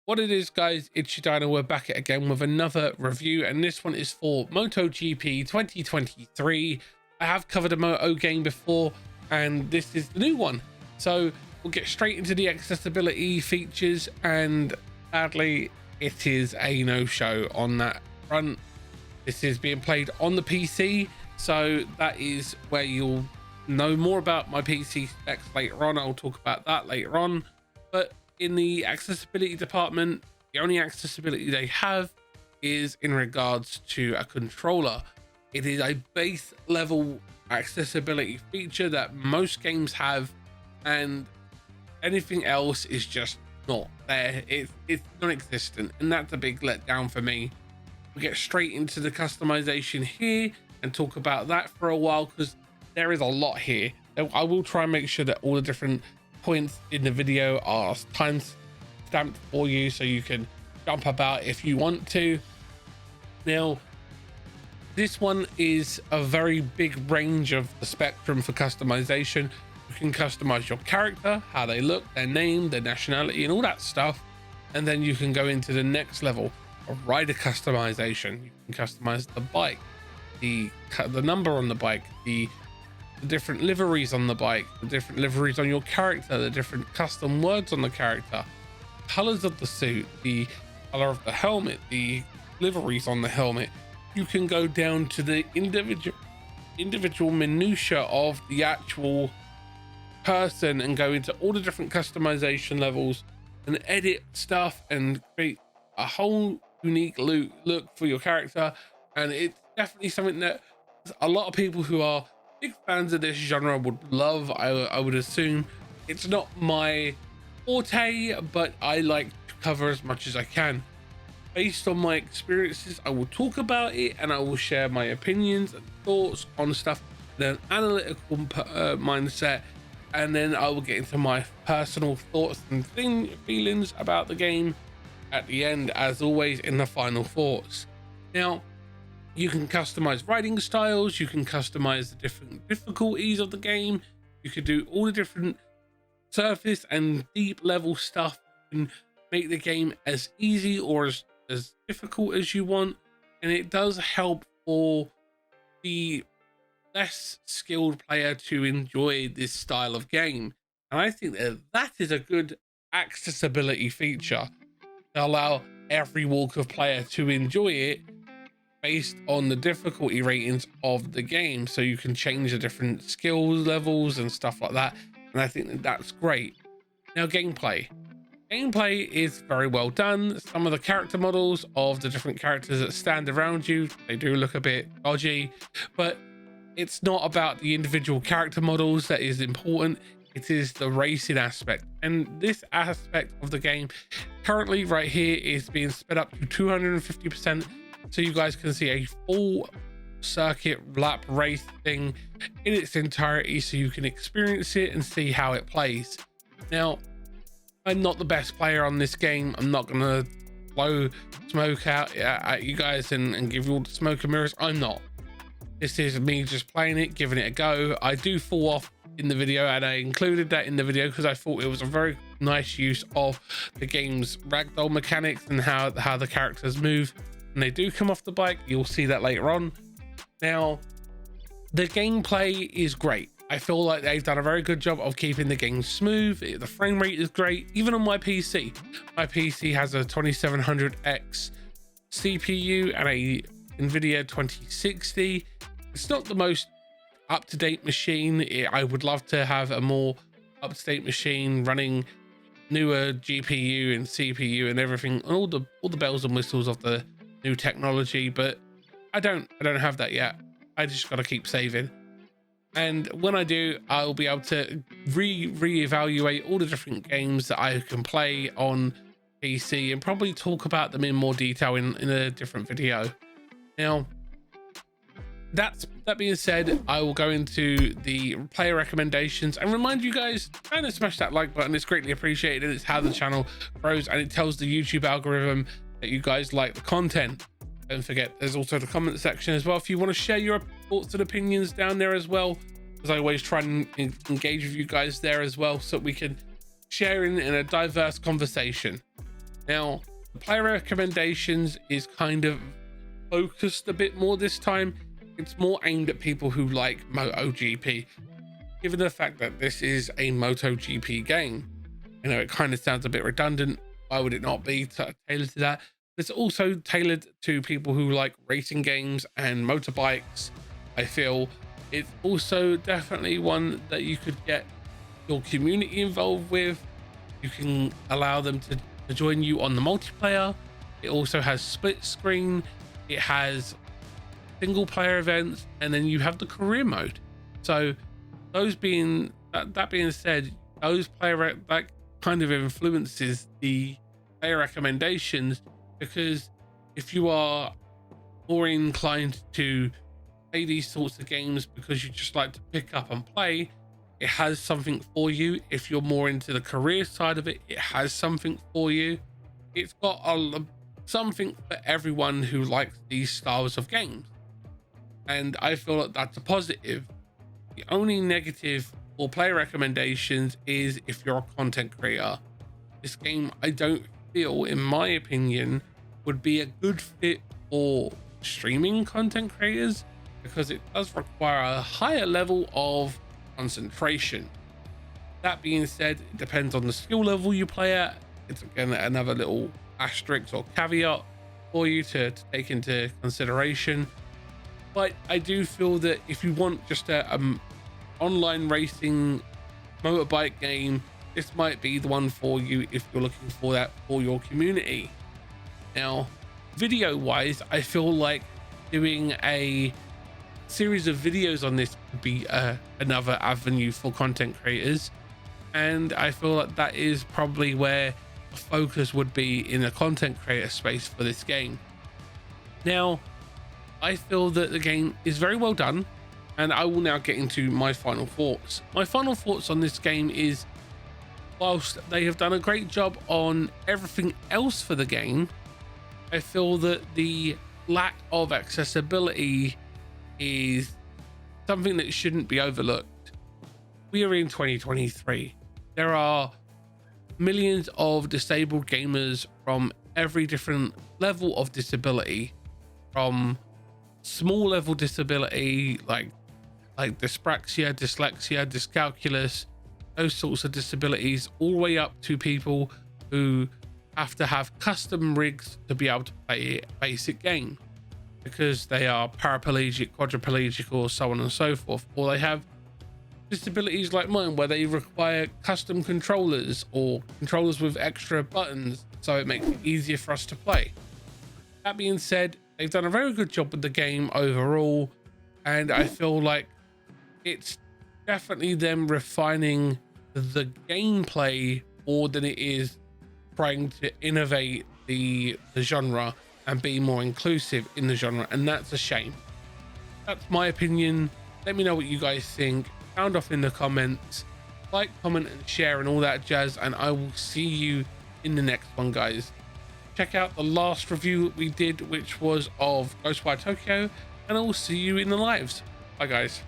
What it is, guys, it's your Dino. We're back again with another review, and this one is for MotoGP 2023. I have covered a Moto game before, and this is the new one. So we'll get straight into the accessibility features, and sadly, it is a no-show on that front. This is being played on the PC, so that is where you'll know more about my PC specs later on. I'll talk about that later on, but in the accessibility department, the only accessibility they have is in regards to a controller. It is a base level accessibility feature that most games have, and anything else is just not there. It's non-existent, and that's a big letdown for me. We'll get straight into the customization here and talk about that for a while, because there is a lot here. I will try and make sure that all the different points in the video are time stamped for you, so you can jump about if you want to. Now, this one is a very big range of the spectrum for customization. You can customize your character, how they look, their name, their nationality, and all that stuff. And then you can go into the next level of rider customization. You can customize the bike, the number on the bike, the different liveries on the bike, the different liveries on your character, the different custom words on the character, colors of the suit, the color of the helmet, the liveries on the helmet. You can go down to the individual minutia of the actual person and go into all the different customization levels and edit stuff and create a whole unique look for your character. And it's definitely something that a lot of people who are big fans of this genre would love. I would assume. It's not my forte, but I like to cover as much as I can. Based on my experiences, I will talk about it and I will share my opinions and thoughts on stuff in an analytical mindset, and then I will get into my personal thoughts and feelings about the game at the end, as always, in the final thoughts. Now, you can customize riding styles, you can customize the different difficulties of the game, you can do all the different surface and deep level stuff. You can make the game as easy or as difficult as you want, and it does help for the less skilled player to enjoy this style of game. And I think that is a good accessibility feature to allow every walk of player to enjoy it based on the difficulty ratings of the game, so you can change the different skill levels and stuff like that. And I think that's great. Now, gameplay is very well done. Some of the character models of the different characters that stand around you, they do look a bit dodgy, but it's not about the individual character models that is important. It is the racing aspect, and this aspect of the game currently right here is being sped up to 250%, so you guys can see a full circuit lap race thing in its entirety, so you can experience it and see how it plays. Now, I'm not the best player on this game. I'm not gonna blow smoke out at you guys and give you all the smoke and mirrors. I'm not. This is me just playing it, giving it a go. I do fall off in the video, and I included that in the video because I thought it was a very nice use of the game's ragdoll mechanics and how the characters move. And they do come off the bike. You'll see that later on. Now, the gameplay is great. I feel like they've done a very good job of keeping the game smooth. The frame rate is great, even on my PC. My PC has a 2700X CPU and a NVIDIA 2060. It's not the most up-to-date machine. I would love to have a more up-to-date machine running newer GPU and CPU and everything, and all the bells and whistles of the new technology, but I don't have that yet. I just got to keep saving, and when I do, I'll be able to reevaluate all the different games that I can play on PC and probably talk about them in more detail in a different video. Now, that being said, I will go into the player recommendations and remind you guys, try and smash that like button. It's greatly appreciated. It's how the channel grows, and it tells the YouTube algorithm that you guys like the content. Don't forget, there's also the comment section as well if you want to share your thoughts and opinions down there as well, because I always try and engage with you guys there as well, so we can share in a diverse conversation. Now, the player recommendations is kind of focused a bit more this time. It's more aimed at people who like MotoGP. Given the fact that this is a MotoGP game, you know, it kind of sounds a bit redundant. Why would it not be tailored to that? It's also tailored to people who like racing games and motorbikes. I feel it's also definitely one that you could get your community involved with. You can allow them to join you on the multiplayer. It also has split screen. It has single player events, and then you have the career mode. So those being that being said, those that kind of influences the player recommendations, because if you are more inclined to play these sorts of games because you just like to pick up and play, it has something for you. If you're more into the career side of it, it has something for you. It's got something for everyone who likes these styles of games, and I feel that that's a positive. The only negative for player recommendations is if you're a content creator. This game, I don't feel, in my opinion, would be a good fit for streaming content creators, because it does require a higher level of concentration. That being said, it depends on the skill level you play at. It's again another little asterisk or caveat for you to take into consideration. But I do feel that if you want just a online racing motorbike game, this might be the one for you if you're looking for that for your community. Now, video wise, I feel like doing a series of videos on this could be another avenue for content creators, and I feel like that is probably where the focus would be in the content creator space for this game. Now, I feel that the game is very well done, and I will now get into my final thoughts. My final thoughts on this game is, whilst they have done a great job on everything else for the game, I feel that the lack of accessibility is something that shouldn't be overlooked. We are in 2023. There are millions of disabled gamers from every different level of disability, from small level disability like dyspraxia, dyslexia, dyscalculus, those sorts of disabilities, all the way up to people who have to have custom rigs to be able to play a basic game because they are paraplegic, quadriplegic, or so on and so forth, or they have disabilities like mine where they require custom controllers or controllers with extra buttons so it makes it easier for us to play. That being said, they've done a very good job with the game overall, and I feel like it's definitely them refining the gameplay more than it is trying to innovate the genre and be more inclusive in the genre, and that's a shame. That's my opinion. Let me know what you guys think. Sound off in the comments, like, comment, and share, and all that jazz, and I will see you in the next one, guys. Check out the last review we did, which was of Ghostwire Tokyo, and I will see you in the lives. Bye, guys.